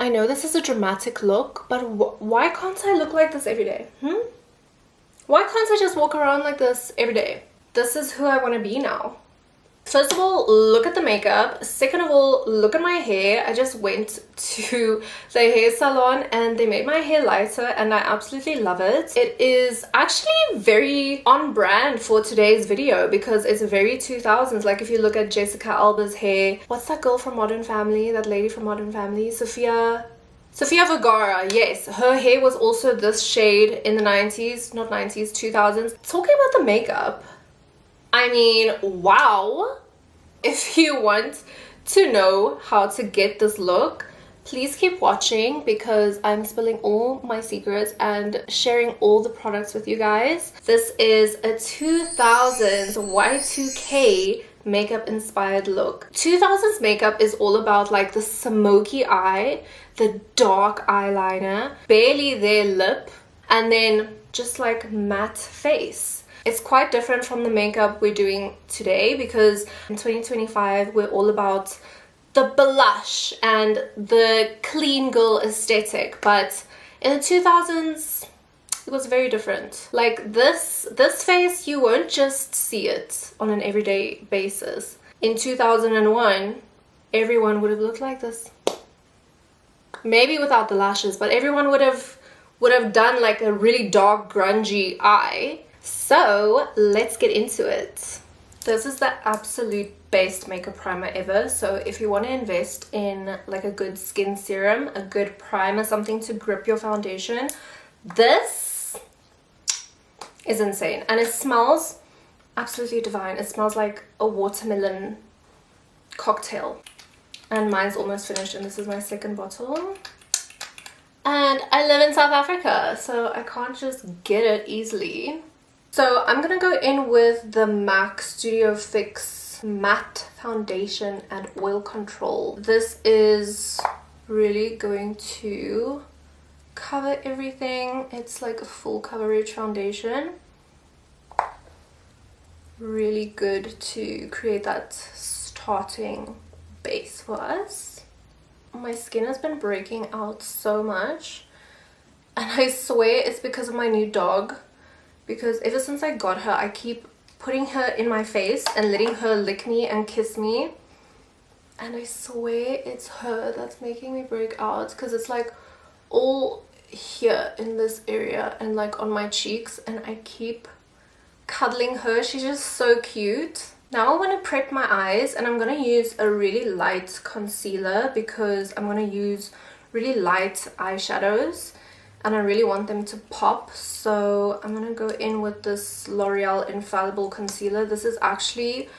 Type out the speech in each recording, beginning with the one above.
I know this is a dramatic look, but why can't I look like this every day? Why can't I just walk around like this every day? This is who I want to be now. First of all, look at the makeup. Second of all, look at my hair. I just went to the hair salon and they made my hair lighter and I absolutely love it. It is actually very on brand for today's video because it's very 2000s. Like if you look at Jessica Alba's hair, what's that girl from Modern Family? That lady from Modern Family? Sofia Vergara. Yes, her hair was also this shade in the 90s, not 90s, 2000s. Talking about the makeup, I mean, wow. If you want to know how to get this look, please keep watching because I'm spilling all my secrets and sharing all the products with you guys. This is a 2000s Y2K makeup inspired look. 2000s makeup is all about like the smoky eye, the dark eyeliner, barely there lip, and then just like matte face. It's quite different from the makeup we're doing today because in 2025 we're all about the blush and the clean girl aesthetic, but in the 2000s it was very different. Like this face, you won't just see it on an everyday basis. In 2001 everyone would have looked like this, maybe without the lashes, but everyone would have done like a really dark grungy eye. So let's get into it. This is the absolute best makeup primer ever. So if you want to invest in like a good skin serum, a good primer, something to grip your foundation, this is insane. And it smells absolutely divine. It smells like a watermelon cocktail. And mine's almost finished and this is my second bottle. And I live in South Africa, so I can't just get it easily. So I'm gonna go in with the MAC Studio Fix Matte Foundation and Oil Control. This is really going to cover everything. It's like a full coverage foundation. Really good to create that starting base for us. My skin has been breaking out so much and I swear it's because of my new dog. Because ever since I got her, I keep putting her in my face and letting her lick me and kiss me. And I swear it's her that's making me break out. Because it's like all here in this area and like on my cheeks. And I keep cuddling her. She's just so cute. Now I want to prep my eyes. And I'm going to use a really light concealer. Because I'm going to use really light eyeshadows. And I really want them to pop, so I'm gonna go in with this L'Oreal Infallible concealer. This is actually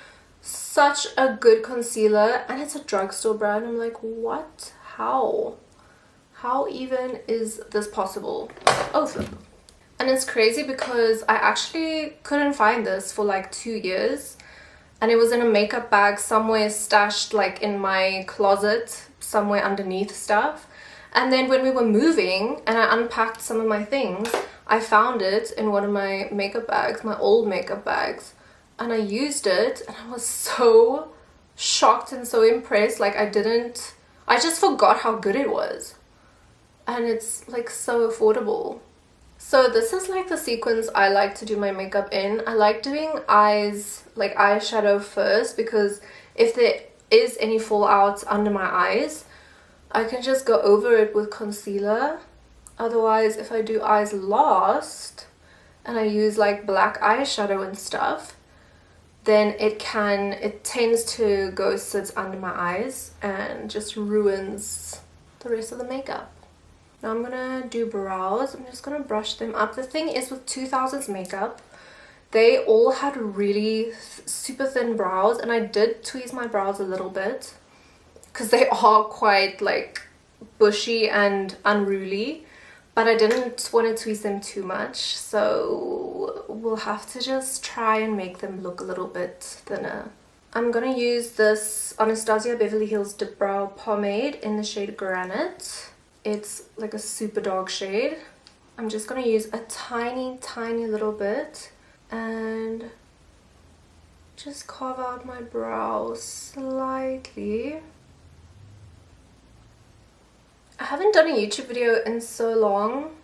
such a good concealer and it's a drugstore brand. I'm like, what? How even is this possible? Oh flip. And it's crazy because I actually couldn't find this for like 2 years and it was in a makeup bag somewhere stashed like in my closet somewhere underneath stuff. And then when we were moving and I unpacked some of my things, I found it in one of my makeup bags, my old makeup bags. And I used it and I was so shocked and so impressed. Like I just forgot how good it was. And it's like so affordable. So this is like the sequence I like to do my makeup in. I like doing eyes, like eyeshadow first, because if there is any fallout under my eyes, I can just go over it with concealer. Otherwise, if I do eyes last and I use like black eyeshadow and stuff, then it tends to go sit under my eyes and just ruins the rest of the makeup. Now I'm gonna do brows. I'm just gonna brush them up. The thing is with 2000s makeup, they all had really super thin brows and I did tweeze my brows a little bit. Because they are quite like bushy and unruly, but I didn't want to tweeze them too much, so we'll have to just try and make them look a little bit thinner. I'm gonna use this Anastasia Beverly Hills Dip Brow Pomade in the shade Granite. It's like a super dark shade. I'm just gonna use a tiny little bit and just carve out my brows slightly. I haven't done a YouTube video in so long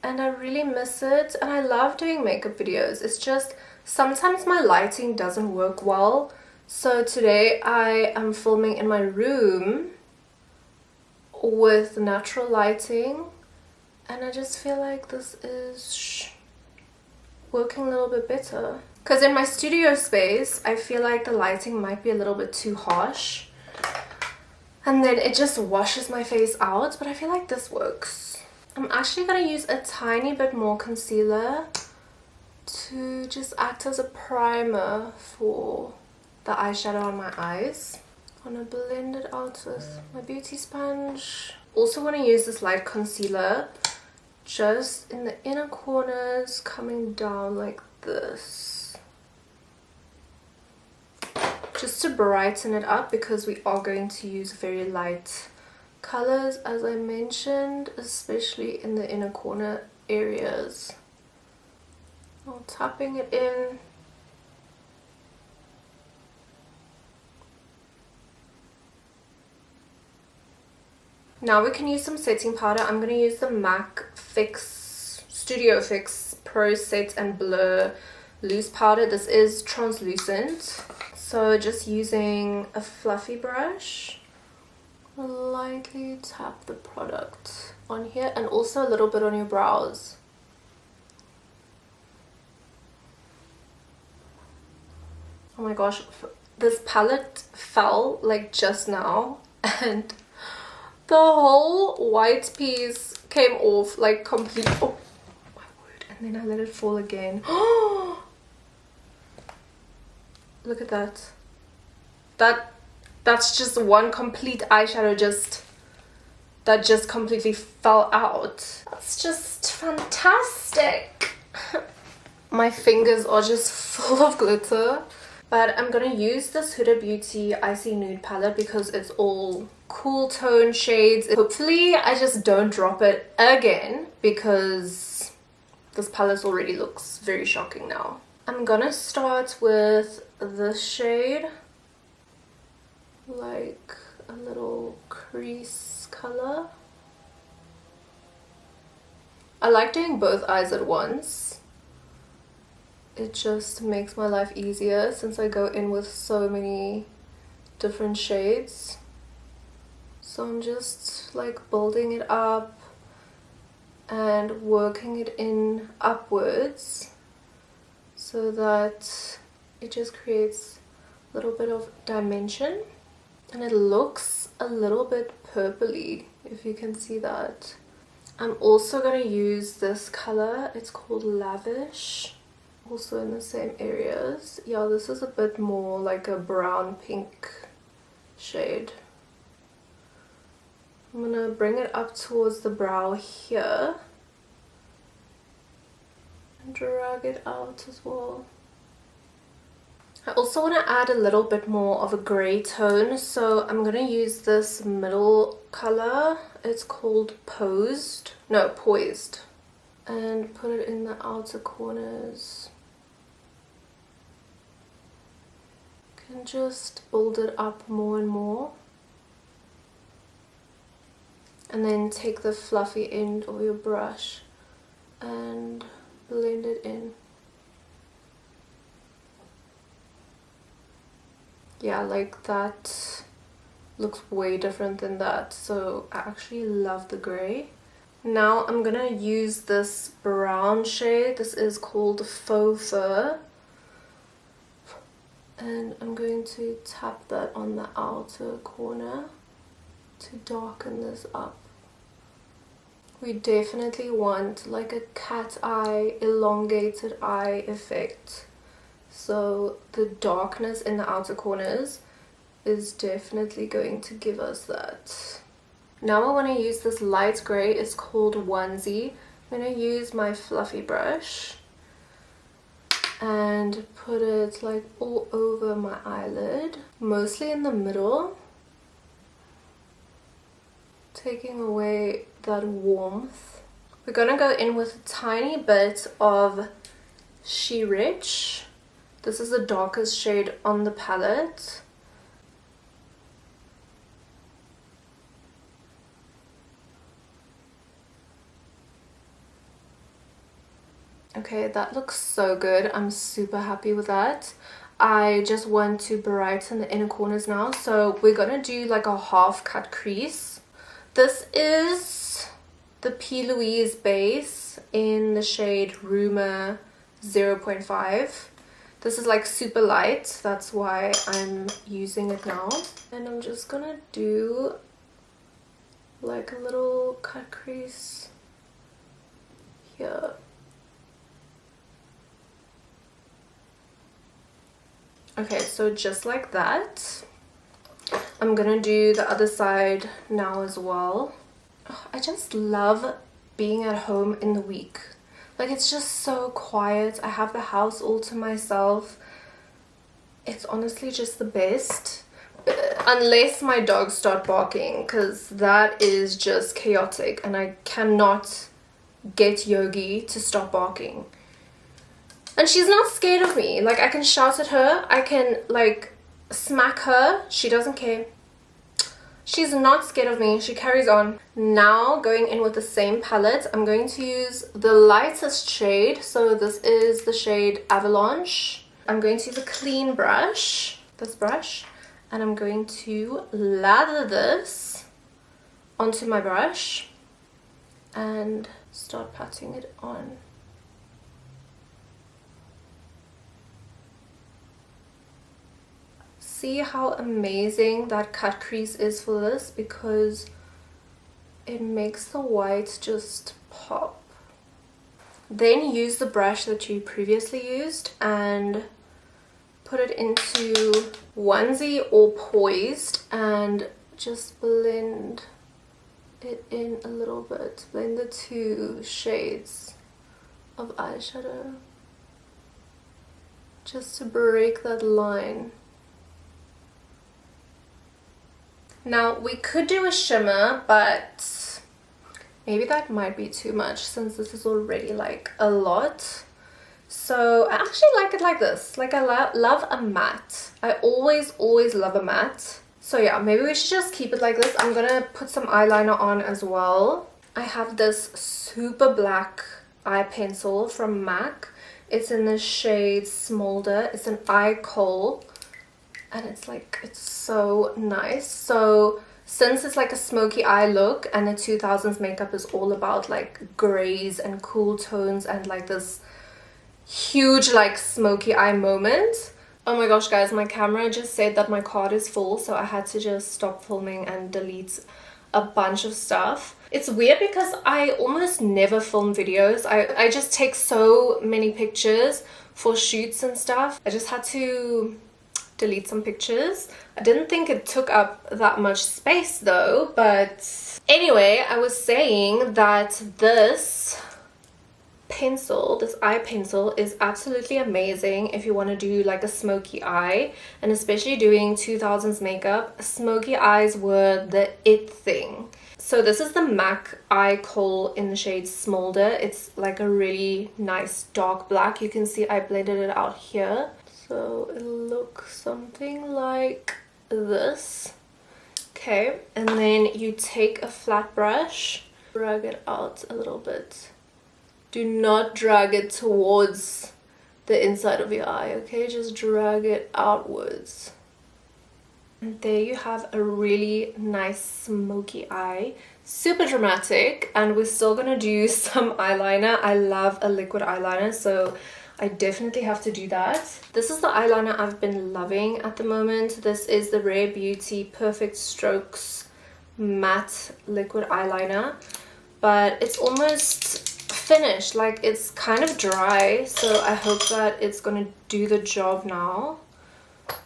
and I really miss it, and I love doing makeup videos. It's just sometimes my lighting doesn't work well. So today I am filming in my room with natural lighting, and I just feel like this is working a little bit better. Because in my studio space, I feel like the lighting might be a little bit too harsh. And then it just washes my face out, but I feel like this works. I'm actually going to use a tiny bit more concealer to just act as a primer for the eyeshadow on my eyes. I'm going to blend it out with my beauty sponge. Also want to use this light concealer just in the inner corners, coming down like this. Just to brighten it up, because we are going to use very light colors, as I mentioned, especially in the inner corner areas. I'm tapping it in. Now we can use some setting powder. I'm going to use the MAC Studio Fix Pro Set and Blur Loose Powder. This is translucent. So just using a fluffy brush, lightly tap the product on here, and also a little bit on your brows. Oh my gosh, this palette fell like just now, and the whole white piece came off like complete. Oh my word, and then I let it fall again. Oh, look at that. That's just one complete eyeshadow that just completely fell out. That's just fantastic. My fingers are just full of glitter. But I'm gonna use this Huda Beauty Icy Nude palette because it's all cool tone shades. Hopefully I just don't drop it again, because this palette already looks very shocking now. I'm gonna start with this shade, like a little crease color. I like doing both eyes at once. It just makes my life easier since I go in with so many different shades. So I'm just like building it up and working it in upwards so that it just creates a little bit of dimension. And it looks a little bit purpley, if you can see that. I'm also going to use this color. It's called Lavish. Also in the same areas. Yeah, this is a bit more like a brown pink shade. I'm going to bring it up towards the brow here. And drag it out as well. I also want to add a little bit more of a grey tone, so I'm going to use this middle color. It's called Poised, and put it in the outer corners. You can just build it up more and more, and then take the fluffy end of your brush and blend it in. Yeah, like that looks way different than that, so I actually love the grey. Now I'm gonna use this brown shade. This is called Faux Fur, and I'm going to tap that on the outer corner to darken this up. We definitely want like a cat eye, elongated eye effect. So the darkness in the outer corners is definitely going to give us that. Now I want to use this light grey. It's called Onesie. I'm going to use my fluffy brush and put it like all over my eyelid, mostly in the middle, taking away that warmth. We're going to go in with a tiny bit of She Rich. This is the darkest shade on the palette. Okay, that looks so good. I'm super happy with that. I just want to brighten the inner corners now, so we're gonna do like a half cut crease. This is the P. Louise base in the shade Rumour 0.5. This is like super light, that's why I'm using it now. And I'm just gonna do like a little cut crease here. Okay, so just like that. I'm gonna do the other side now as well. Oh, I just love being at home in the week. Like, it's just so quiet. I have the house all to myself. It's honestly just the best. Unless my dogs start barking, because that is just chaotic and I cannot get Yogi to stop barking. And she's not scared of me. Like, I can shout at her, I can like smack her, she doesn't care. She's not scared of me. She carries on. Now going in with the same palette, I'm going to use the lightest shade. So this is the shade Avalanche. I'm going to use a clean brush, this brush, and I'm going to lather this onto my brush and start patting it on. See how amazing that cut crease is for this, because it makes the white just pop. Then use the brush that you previously used and put it into onesie or poised and just blend it in a little bit. Blend the two shades of eyeshadow just to break that line. Now we could do a shimmer, but maybe that might be too much since this is already like a lot. So I actually like it like this. Like, I love a matte. I always love a matte. So yeah, maybe we should just keep it like this. I'm gonna put some eyeliner on as well. I have this super black eye pencil from MAC. It's in the shade Smolder. It's an Eye Khol. And it's like, it's so nice. So since it's like a smoky eye look and the 2000s makeup is all about like grays and cool tones and like this huge like smoky eye moment. Oh my gosh guys, my camera just said that my card is full, so I had to just stop filming and delete a bunch of stuff. It's weird because I almost never film videos. I just take so many pictures for shoots and stuff. I just had to delete some pictures. I didn't think it took up that much space though, but anyway, I was saying that this pencil, this eye pencil, is absolutely amazing if you want to do like a smoky eye, and especially doing 2000s makeup. Smoky eyes were the it thing. So this is the MAC Eye Khol in the shade Smolder. It's like a really nice dark black. You can see I blended it out here. So it looks something like this. Okay, and then you take a flat brush, drag it out a little bit. Do not drag it towards the inside of your eye, okay? Just drag it outwards. And there you have a really nice smoky eye. Super dramatic, and we're still gonna do some eyeliner. I love a liquid eyeliner, so I definitely have to do that. This is the eyeliner I've been loving at the moment. This is the Rare Beauty Perfect Strokes Matte Liquid Eyeliner. But it's almost finished. Like, it's kind of dry, so I hope that it's gonna do the job now.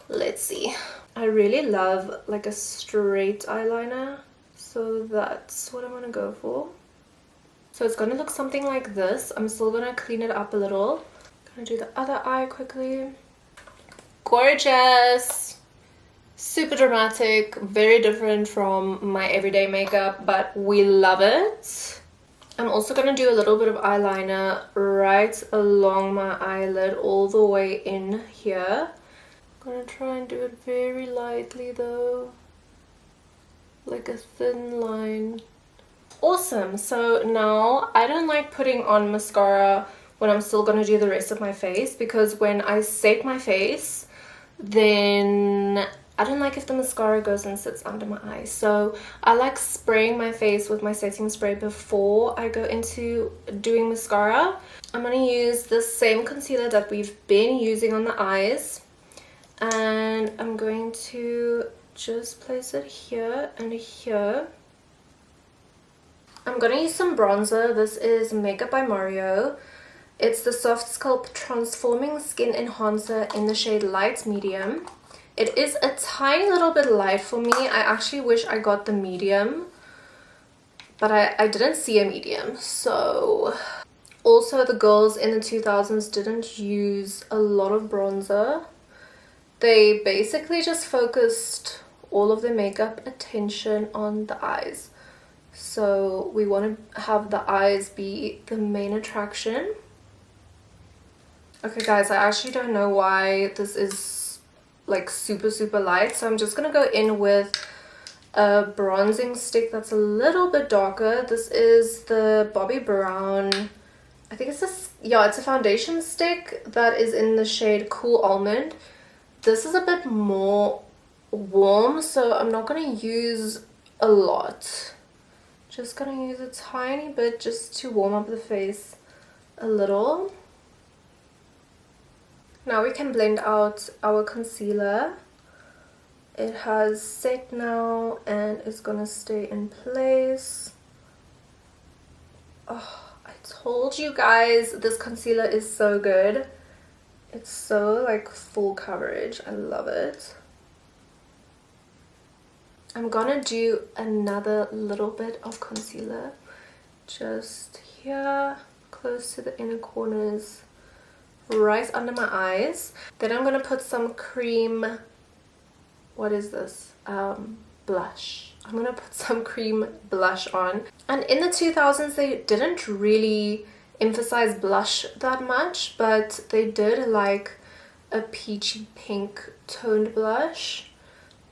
Let's see. I really love like a straight eyeliner, so that's what I'm gonna go for. So it's gonna look something like this. I'm still gonna clean it up a little. Gonna do the other eye quickly. Gorgeous, super dramatic, very different from my everyday makeup, but we love it. I'm also gonna do a little bit of eyeliner right along my eyelid, all the way in here. I'm gonna try and do it very lightly though, like a thin line. Awesome. So now I don't like putting on mascara when I'm still gonna do the rest of my face, because when I set my face, then I don't like if the mascara goes and sits under my eyes. So I like spraying my face with my setting spray before I go into doing mascara. I'm gonna use the same concealer that we've been using on the eyes, and I'm going to just place it here and here. I'm gonna use some bronzer. This is Makeup by Mario. It's the Soft Sculpt Transforming Skin Enhancer in the shade Light Medium. It is a tiny little bit light for me. I actually wish I got the medium, but I didn't see a medium. So also the girls in the 2000s didn't use a lot of bronzer. They basically just focused all of their makeup attention on the eyes. So we want to have the eyes be the main attraction. Okay guys, I actually don't know why this is like super light, so I'm just gonna go in with a bronzing stick that's a little bit darker. This is the Bobbi Brown, I think it's this, yeah, it's a foundation stick that is in the shade Cool Almond. This is a bit more warm, so I'm not gonna use a lot. Just gonna use a tiny bit just to warm up the face a little. Now we can blend out our concealer. It has set now and it's gonna stay in place. Oh, I told you guys this concealer is so good. It's so like full coverage. I love it. I'm gonna do another little bit of concealer just here, close to the inner corners, right under my eyes. Then I'm gonna put some cream, what is this, blush. I'm gonna put some cream blush on. And in the 2000s they didn't really emphasize blush that much, but they did like a peachy pink toned blush,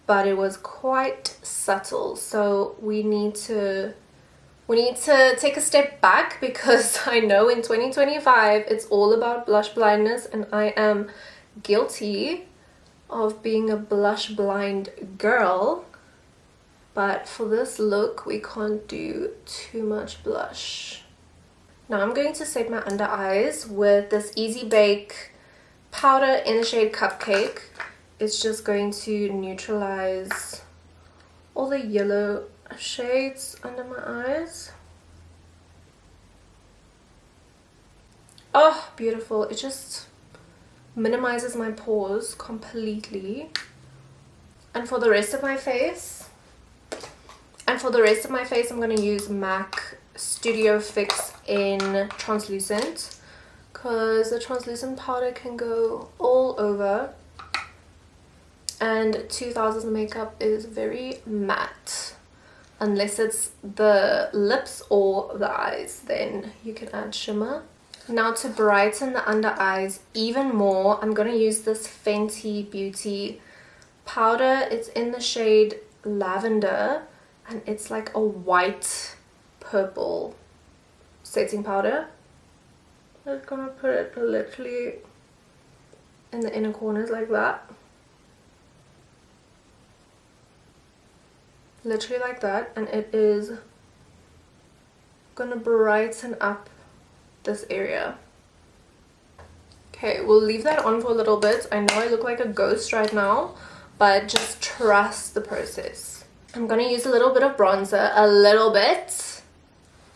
but it was quite subtle. So we need to take a step back, because I know in 2025 it's all about blush blindness, and I am guilty of being a blush blind girl. But for this look we can't do too much blush. Now I'm going to set my under eyes with this Easy Bake powder in the shade Cupcake. It's just going to neutralize all the yellow shades under my eyes. Oh, beautiful. It just minimizes my pores completely. And for the rest of my face, I'm going to use MAC Studio Fix in translucent, because the translucent powder can go all over, and 2000s makeup is very matte. Unless it's the lips or the eyes, then you can add shimmer. Now to brighten the under eyes even more, I'm going to use this Fenty Beauty powder. It's in the shade Lavender, and it's like a white purple setting powder. I'm just gonna put it literally in the inner corners like that. Literally like that, and it is gonna brighten up this area. Okay, we'll leave that on for a little bit. I know I look like a ghost right now, but just trust the process. I'm gonna use a little bit of bronzer, a little bit.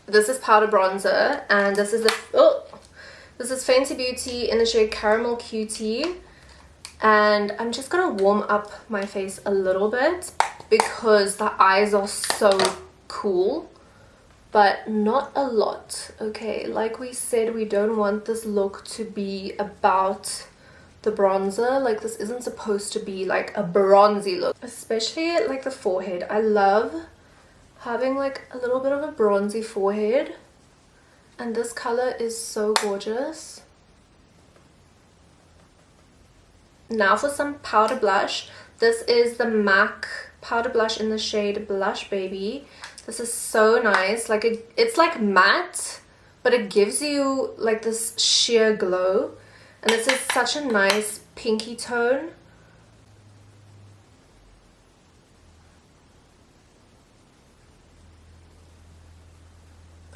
This is powder bronzer, and this is this is Fenty Beauty in the shade Caramel Cutie, and I'm just gonna warm up my face a little bit because the eyes are so cool, but not a lot. Okay, like we said, we don't want this look to be about the bronzer. Like, this isn't supposed to be like a bronzy look, especially at like the forehead. I love having like a little bit of a bronzy forehead, and this color is so gorgeous. Now for some powder blush. This is the MAC powder blush in the shade Blush Baby. This is so nice. Like it's like matte, but it gives you like this sheer glow, and this is such a nice pinky tone.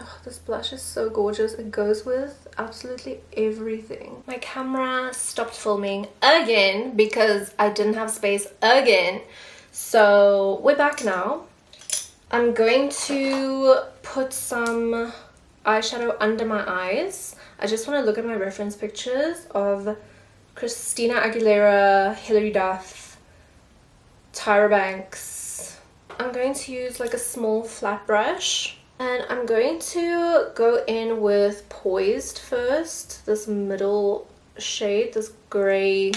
Oh, this blush is so gorgeous. It goes with absolutely everything. My camera stopped filming again because I didn't have space again. So we're back now. I'm going to put some eyeshadow under my eyes. I just want to look at my reference pictures of Christina Aguilera, Hilary Duff, Tyra Banks. I'm going to use like a small flat brush. And I'm going to go in with Poised first, this middle shade, this grey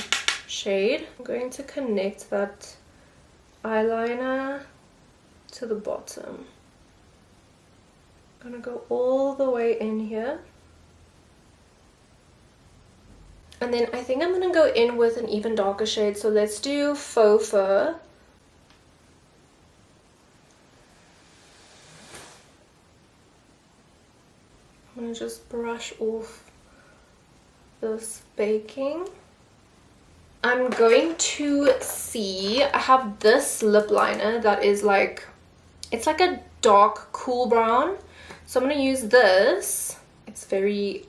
shade. I'm going to connect that eyeliner to the bottom. I'm gonna go all the way in here. And then I think I'm gonna go in with an even darker shade, so let's do Faux Fur. I'm gonna just brush off this baking. I'm going to see, I have this lip liner that is like, it's like a dark cool brown. So I'm gonna use this. It's very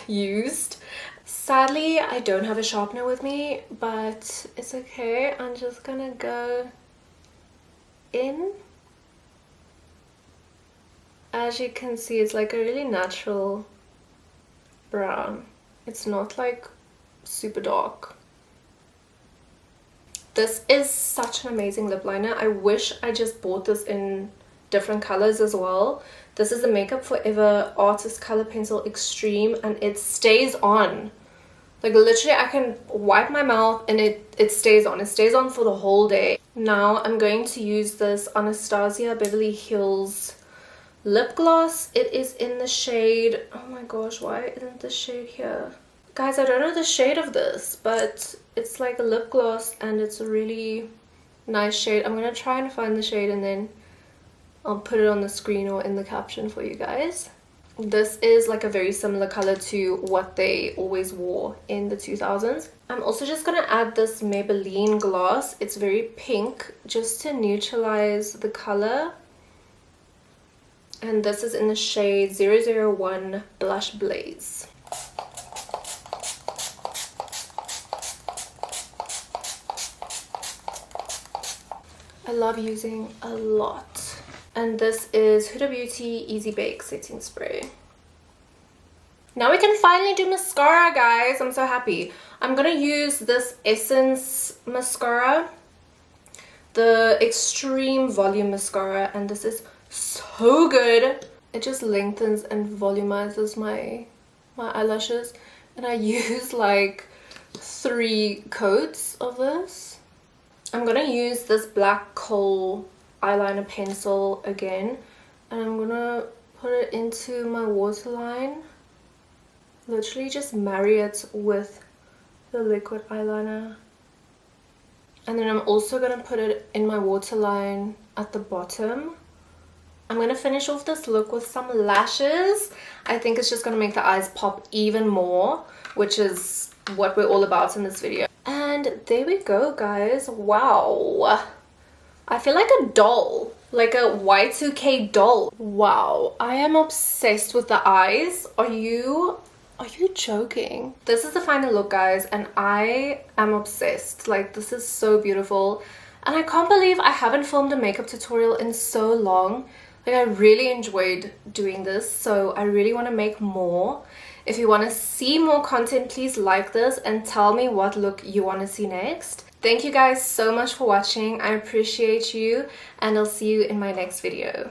used. Sadly, I don't have a sharpener with me, but it's okay. I'm just gonna go in. As you can see, it's like a really natural brown. It's not like super dark. This is such an amazing lip liner. I wish I just bought this in different colors as well. This is the Makeup Forever Artist Color Pencil Extreme, and it stays on. Like literally I can wipe my mouth and it stays on. It stays on for the whole day. Now I'm going to use this Anastasia Beverly Hills lip gloss. It is in the shade, oh my gosh, why isn't the shade here? Guys, I don't know the shade of this, but it's like a lip gloss and it's a really nice shade. I'm gonna try and find the shade and then I'll put it on the screen or in the caption for you guys. This is like a very similar color to what they always wore in the 2000s. I'm also just gonna add this Maybelline gloss. It's very pink, just to neutralize the color. And this is in the shade 001 Blush Blaze. I love using a lot. And this is Huda Beauty Easy Bake Setting Spray. Now we can finally do mascara, guys. I'm so happy. I'm gonna use this Essence mascara, the Extreme Volume Mascara, and this is so good. It just lengthens and volumizes my eyelashes, and I use like 3 coats of this. I'm gonna use this black coal eyeliner pencil again, and I'm gonna put it into my waterline. Literally just marry it with the liquid eyeliner, and then I'm also gonna put it in my waterline at the bottom. I'm gonna finish off this look with some lashes. I think it's just gonna make the eyes pop even more, which is what we're all about in this video. And there we go, guys. Wow, I feel like a doll, like a Y2K doll. Wow, I am obsessed with the eyes. Are you joking? This is the final look, guys, and I am obsessed. Like, this is so beautiful, and I can't believe I haven't filmed a makeup tutorial in so long. Like, I really enjoyed doing this, so I really want to make more. If you want to see more content, please like this and tell me what look you want to see next. Thank you guys so much for watching. I appreciate you, and I'll see you in my next video.